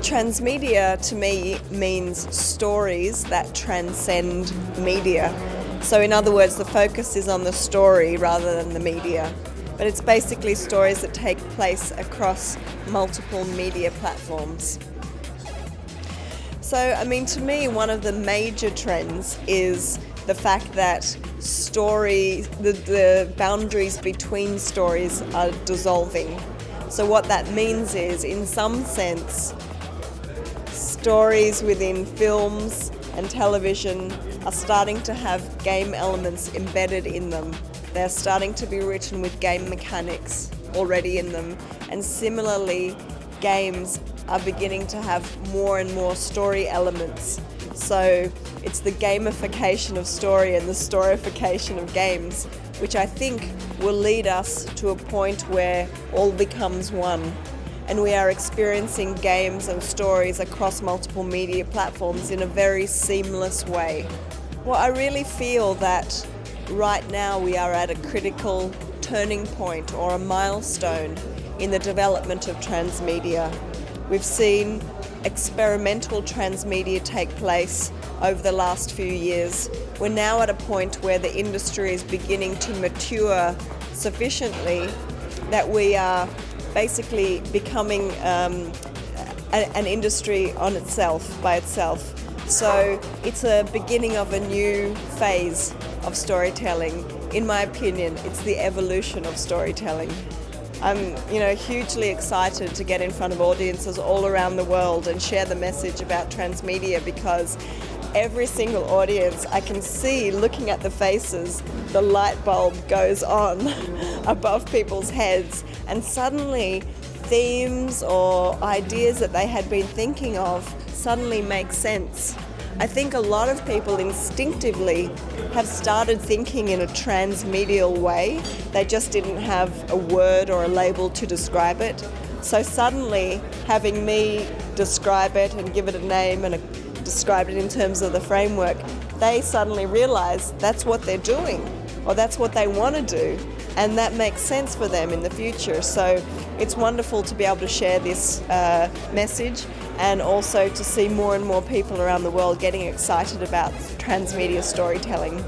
Transmedia to me means stories that transcend media. So in other words, the focus is on the story rather than the media. But it's basically stories that take place across multiple media platforms. So, to me, one of the major trends is the fact that the boundaries between stories are dissolving. So what that means is, in some sense, stories within films and television are starting to have game elements embedded in them. They're starting to be written with game mechanics already in them. And similarly, games are beginning to have more and more story elements. So it's the gamification of story and the storification of games, which I think will lead us to a point where all becomes one. And we are experiencing games and stories across multiple media platforms in a very seamless way. Well, I really feel that right now we are at a critical turning point or a milestone in the development of transmedia. We've seen experimental transmedia take place over the last few years. We're now at a point where the industry is beginning to mature sufficiently that we are basically becoming an industry by itself. So it's a beginning of a new phase of storytelling. In my opinion, it's the evolution of storytelling. I'm hugely excited to get in front of audiences all around the world and share the message about transmedia, because every single audience I can see, looking at the faces, the light bulb goes on above people's heads, and suddenly themes or ideas that they had been thinking of suddenly make sense. I think a lot of people instinctively have started thinking in a transmedial way. They just didn't have a word or a label to describe it. So suddenly, having me describe it and give it a name and describe it in terms of the framework, they suddenly realize that's what they're doing, or that's what they want to do, and that makes sense for them in the future. So it's wonderful to be able to share this message, and also to see more and more people around the world getting excited about transmedia storytelling.